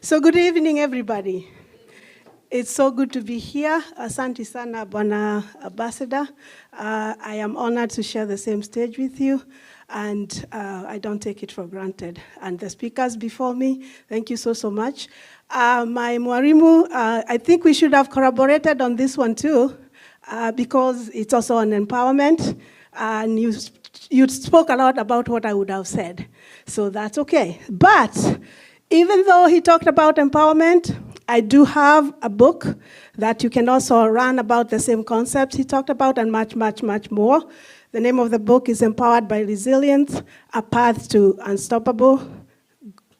So good evening, everybody. It's so good to be here. Asante sana, Bwana Ambassador. I am honored to share the same stage with you, and I don't take it for granted. And the speakers before me, thank you so much. My Mwarimu, I think we should have corroborated on this one too, because it's also on empowerment, and you spoke a lot about what I would have said, so that's okay. But even though he talked about empowerment, I do have a book that you can also run about the same concepts he talked about and much more. The name of the book is Empowered by Resilience, A Path to Unstoppable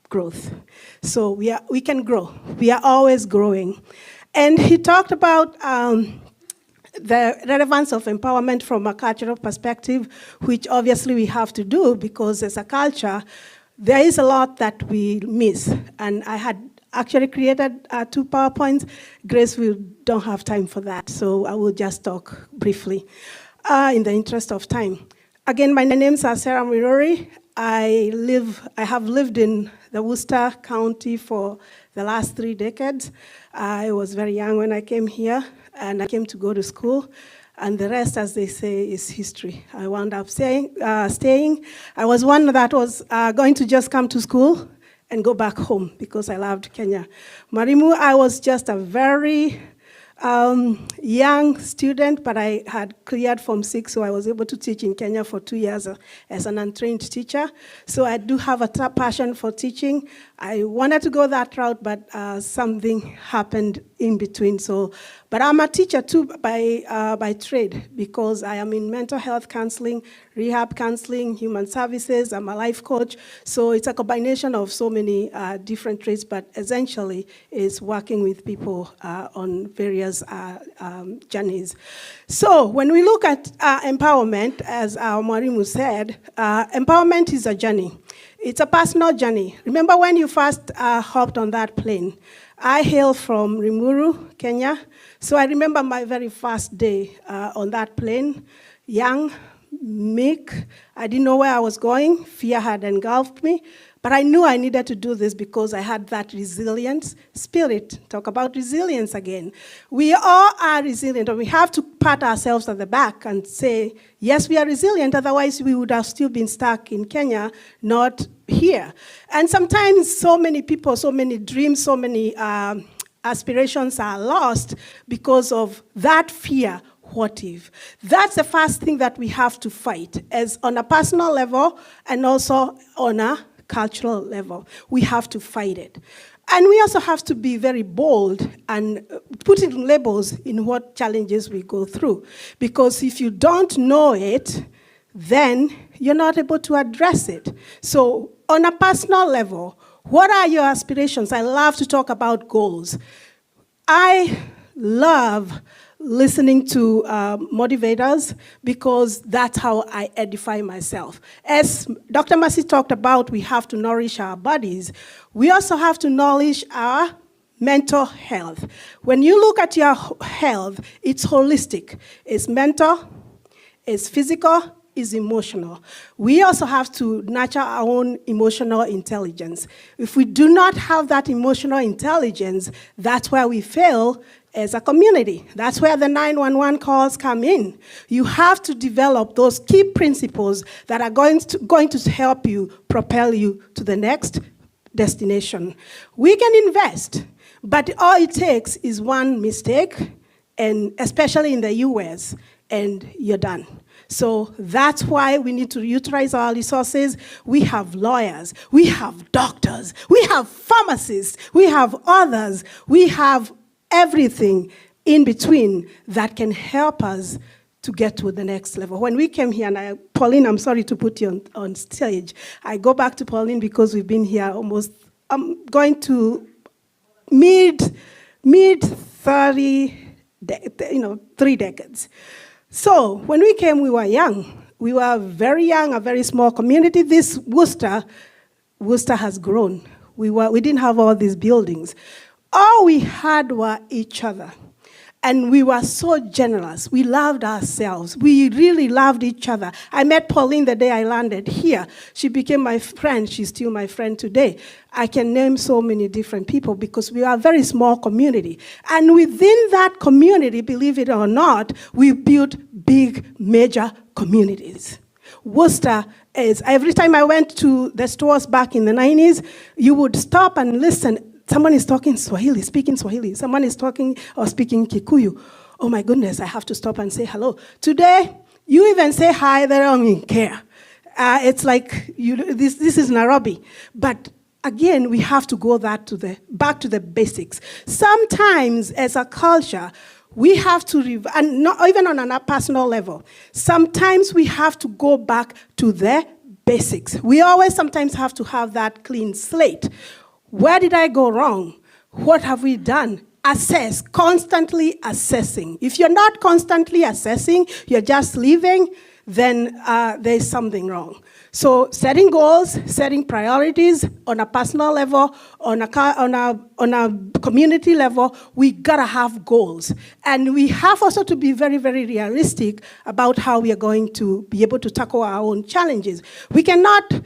Growth. So we can grow. We are always growing. And he talked about the relevance of empowerment from a cultural perspective, which obviously we have to do because as a culture, there is a lot that we miss. And I had actually created 2 PowerPoints. Grace, we don't have time for that, so I will just talk briefly in the interest of time. Again, my name is Serah Muiruri. I have lived in the Worcester County for the last 3 decades. I was very young when I came here, and I came to go to school. And the rest, as they say, is history. I wound up staying. I was one that was going to just come to school and go back home because I loved Kenya. Mwarimu, I was just a very young student, but I had cleared Form 6, so I was able to teach in Kenya for 2 years as an untrained teacher. So I do have a passion for teaching. I wanted to go that route, but something happened in between. But I'm a teacher too by trade because I am in mental health counseling, rehab counseling, human services. I'm a life coach. So it's a combination of so many different trades, but essentially it's working with people on various journeys. So when we look at empowerment, as Mwarimu said, empowerment is a journey. It's a personal journey. Remember when you first hopped on that plane? I hail from Limuru, Kenya. So I remember my very first day on that plane, young, meek. I didn't know where I was going. Fear had engulfed me. But I knew I needed to do this because I had that resilient spirit. Talk about resilience again. We all are resilient, and we have to pat ourselves at the back and say, yes, we are resilient, otherwise we would have still been stuck in Kenya, not here. And sometimes so many people, so many dreams, so many aspirations are lost because of that fear. What if? That's the first thing that we have to fight, as on a personal level and also on a cultural level. We have to fight it. And we also have to be very bold and put in labels in what challenges we go through. Because if you don't know it, then you're not able to address it. So on a personal level, what are your aspirations? I love to talk about goals. I love listening to motivators because that's how I edify myself. As Dr. Mercy talked about, we have to nourish our bodies. We also have to nourish our mental health. When you look at your health, it's holistic. It's mental, it's physical, it's emotional. We also have to nurture our own emotional intelligence. If we do not have that emotional intelligence, that's where we fail as a community. That's where the 911 calls come in. You have to develop those key principles that are going to help you propel you to the next destination. We can invest, but all it takes is one mistake, and especially in the US, and you're done. So that's why we need to utilize our resources. We have lawyers, we have doctors, we have pharmacists, we have others, we have everything in between that can help us to get to the next level. When we came here, and Pauline, I'm sorry to put you on stage. I go back to Pauline because we've been here almost, I'm going to mid 30, 3 decades. So when we came, we were young. We were very young, a very small community. This Worcester has grown. We didn't have all these buildings. All we had were each other. And we were so generous. We loved ourselves. We really loved each other. I met Pauline the day I landed here. She became my friend. She's still my friend today. I can name so many different people because we are a very small community. And within that community, believe it or not, we built big, major communities. Worcester is, every time I went to the stores back in the 90s, you would stop and listen. Someone is talking Swahili, speaking Swahili. Someone is talking or speaking Kikuyu. Oh my goodness, I have to stop and say hello. Today, you even say hi, they don't even care. It's like, this is Nairobi. But again, we have to go back to the basics. Sometimes, as a culture, we have to, and not even on a personal level, sometimes we have to go back to the basics. We always sometimes have to have that clean slate. Where did I go wrong? What have we done? Assess, constantly assessing. If you're not constantly assessing, you're just living, then there's something wrong. So setting goals, setting priorities on a personal level, on a community level, we gotta have goals. And we have also to be very, very realistic about how we are going to be able to tackle our own challenges. We cannot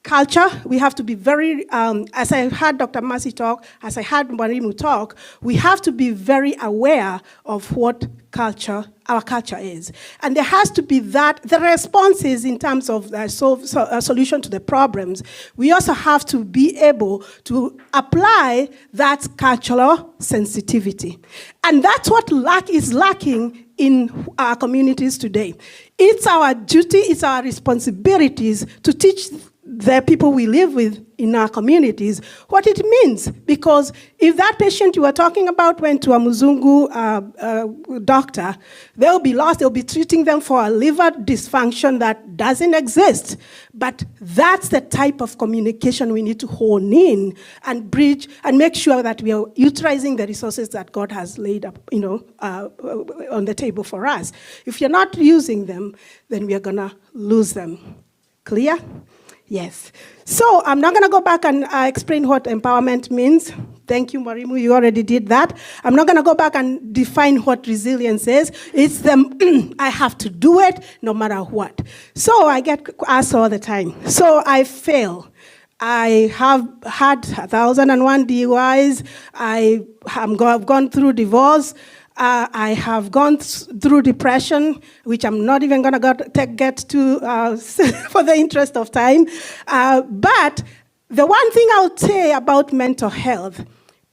culture, we have to be very, as I heard Dr. Mercy talk, as I heard Marimu talk, we have to be very aware of what our culture is. And there has to be the responses in terms of a solution to the problems. We also have to be able to apply that cultural sensitivity. And that's what is lacking in our communities today. It's our duty, it's our responsibilities to teach the people we live with in our communities what it means. Because if that patient you were talking about went to a Muzungu doctor, they'll be lost. They'll be treating them for a liver dysfunction that doesn't exist. But that's the type of communication we need to hone in and bridge and make sure that we are utilizing the resources that God has laid up, on the table for us. If you're not using them, then we are gonna lose them. Clear? Yes. So I'm not going to go back and explain what empowerment means. Thank you, Marimu. You already did that. I'm not going to go back and define what resilience is. It's I have to do it no matter what. So I get asked all the time. So I fail. I have had 1,001 DUIs. I've gone through divorce. I have gone through depression, which I'm not even going to get to for the interest of time. But the one thing I would say about mental health,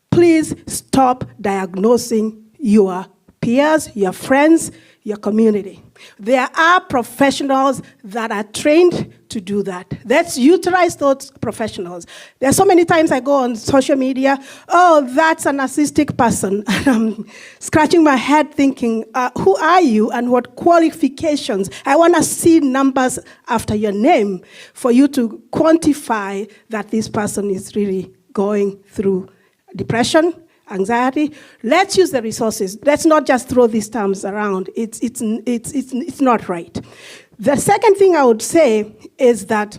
please stop diagnosing your peers, your friends, your community. There are professionals that are trained to do that. Let's utilize those professionals. There are so many times I go on social media, oh, that's a narcissistic person. And I'm scratching my head thinking, who are you and what qualifications? I want to see numbers after your name for you to quantify that this person is really going through depression, anxiety. Let's use the resources. Let's not just throw these terms around. It's not right. The second thing I would say is that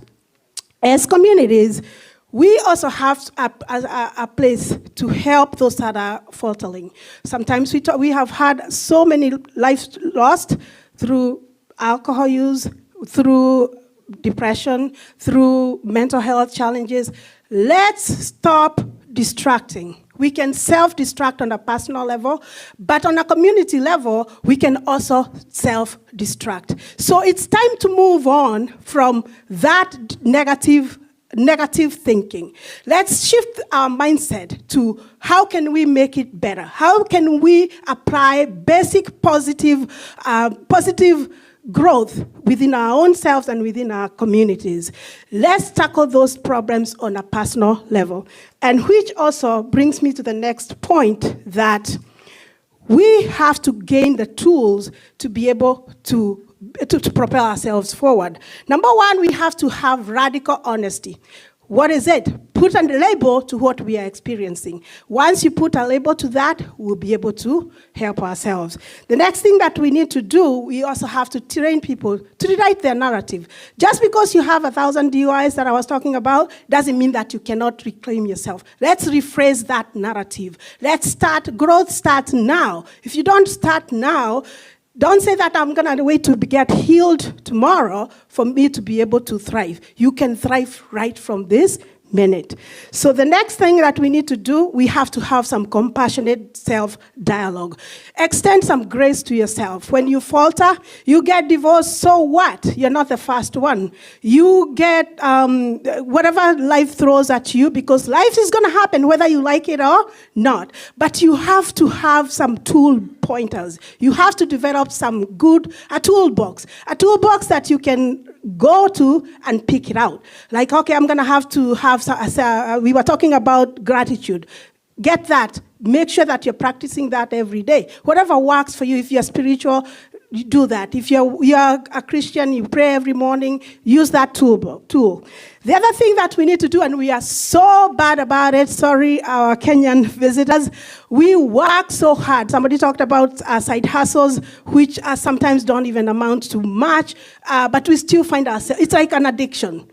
as communities, we also have a place to help those that are faltering. Sometimes we have had so many lives lost through alcohol use, through depression, through mental health challenges. Let's stop distracting. We can self-destruct on a personal level, but on a community level, we can also self-destruct. So it's time to move on from that negative thinking. Let's shift our mindset to how can we make it better? How can we apply basic positive growth within our own selves and within our communities? Let's tackle those problems on a personal level. And which also brings me to the next point, that we have to gain the tools to be able to propel ourselves forward. Number one, we have to have radical honesty. What is it? Put a label to what we are experiencing. Once you put a label to that, we'll be able to help ourselves. The next thing that we need to do, we also have to train people to rewrite their narrative. Just because you have 1,000 DUIs that I was talking about, doesn't mean that you cannot reclaim yourself. Let's rephrase that narrative. Growth starts now. If you don't start now, don't say that I'm going to wait to get healed tomorrow for me to be able to thrive. You can thrive right from this minute. So the next thing that we need to do, we have to have some compassionate self-dialogue. Extend some grace to yourself. When you falter, you get divorced, so what? You're not the first one. You get whatever life throws at you, because life is going to happen whether you like it or not. But you have to have some tool pointers. You have to develop a toolbox that you can go to and pick it out. Like, okay, I'm going to have we were talking about gratitude. Get that. Make sure that you're practicing that every day. Whatever works for you. If you're spiritual, you do that. If you're a Christian, you pray every morning, use that tool. The other thing that we need to do, and we are so bad about it, sorry, our Kenyan visitors, we work so hard. Somebody talked about side hustles, which sometimes don't even amount to much, but we still find ourselves, it's like an addiction,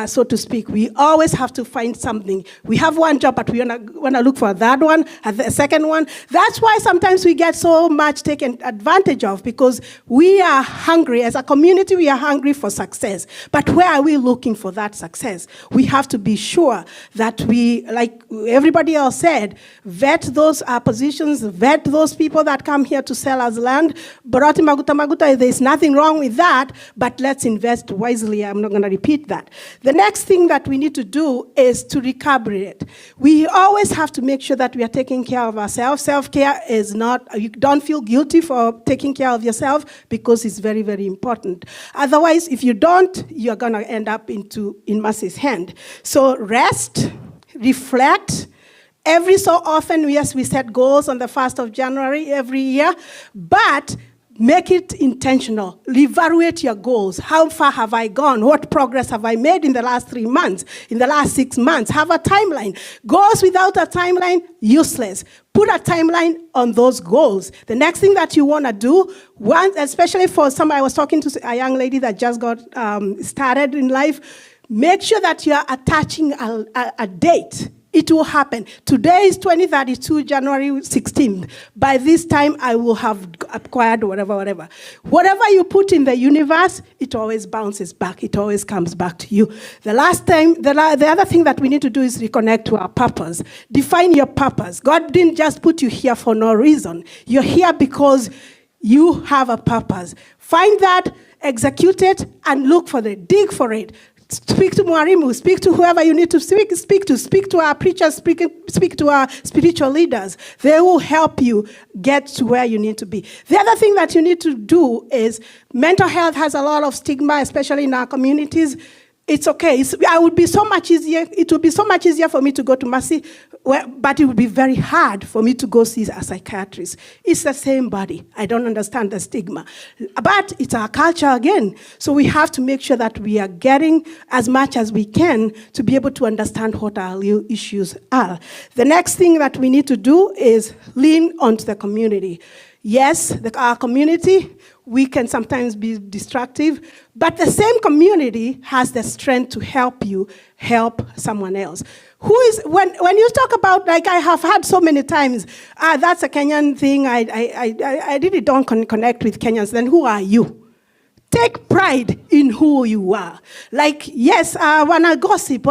so to speak. We always have to find something. We have one job, but we want to look for that one, the second one. That's why sometimes we get so much taken advantage of, because we are hungry. As a community, we are hungry for success. But where are we looking for that success? We have to be sure that we, like everybody else said, vet those positions, vet those people that come here to sell us land. Borati maguta, there's nothing wrong with that, but let's invest wisely. I'm not going to repeat that. The next thing that we need to do is to recalibrate. We always have to make sure that we are taking care of ourselves. Self-care is not, you don't feel guilty for taking care of yourself, because it's very, very important. Otherwise, if you don't, you're going to end up in Mercy's hand. So rest, reflect. Every so often, yes, we set goals on the 1st of January every year, but make it intentional. Evaluate your goals. How far have I gone? What progress have I made in the last 3 months, in the last 6 months? Have a timeline. Goals without a timeline, useless. Put a timeline on those goals. The next thing that you want to do, especially for I was talking to a young lady that just got started in life, make sure that you are attaching a date. It will happen. Today is 2032, January 16th. By this time, I will have acquired whatever. Whatever you put in the universe, it always bounces back. It always comes back to you. The other thing that we need to do is reconnect to our purpose. Define your purpose. God didn't just put you here for no reason. You're here because you have a purpose. Find that, execute it, and look for it. Dig for it. Speak to Mwarimu, speak to whoever you need to speak to our preachers, speak to our spiritual leaders. They will help you get to where you need to be. The other thing that you need to do is, mental health has a lot of stigma, especially in our communities. It's okay. It would be so much easier for me to go to Mercy, but it would be very hard for me to go see a psychiatrist. It's the same body. I don't understand the stigma. But it's our culture again. So we have to make sure that we are getting as much as we can to be able to understand what our real issues are. The next thing that we need to do is lean onto the community. Yes, our community, we can sometimes be destructive, but the same community has the strength to help you help someone else. When you talk about, like I have had so many times, that's a Kenyan thing, I really don't connect with Kenyans, then who are you? Take pride in who you are. Like, yes, wanna gossip,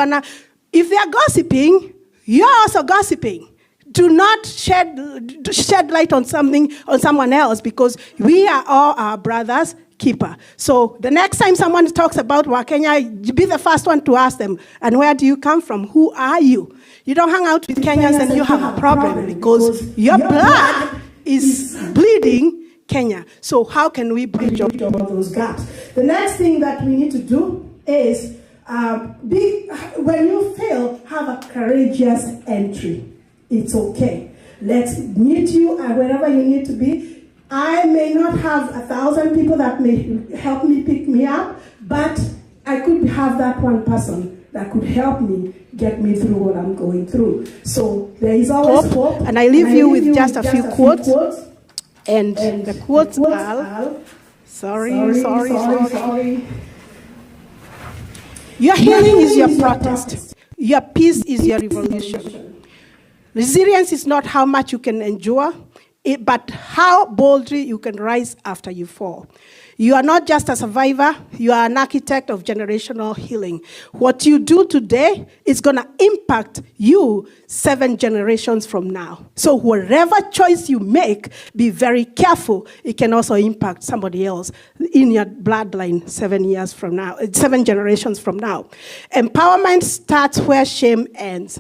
if they are gossiping, you're also gossiping. Do not shed light on someone else, because we are all our brother's keeper. So the next time someone talks about Wakenya, be the first one to ask them, and where do you come from? Who are you? You don't hang out with Kenyans and you have a problem, because your blood is bleeding Kenya. So how can we bridge all those gaps? The next thing that we need to do is, when you fail, have a courageous entry. It's okay. Let's meet you wherever you need to be. I may not have 1,000 people that may help me pick me up, but I could have that one person that could help me get me through what I'm going through. So there is always hope. And I leave you with just a few quotes. And the quotes are, sorry. Your healing is your protest. Your peace is your revolution. Resilience is not how much you can endure, but how boldly you can rise after you fall. You are not just a survivor, you are an architect of generational healing. What you do today is going to impact you 7 generations from now. So whatever choice you make, be very careful. It can also impact somebody else in your bloodline 7 generations from now. Empowerment starts where shame ends.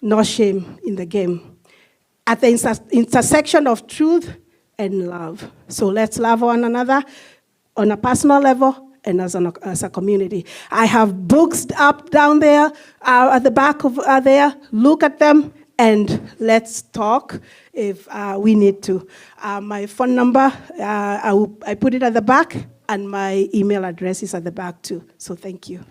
No shame in the game. At the intersection of truth and love. So let's love one another on a personal level and as a community. I have books down there, at the back of there. Look at them and let's talk if we need to. My phone number, I put it at the back, and my email address is at the back too. So thank you.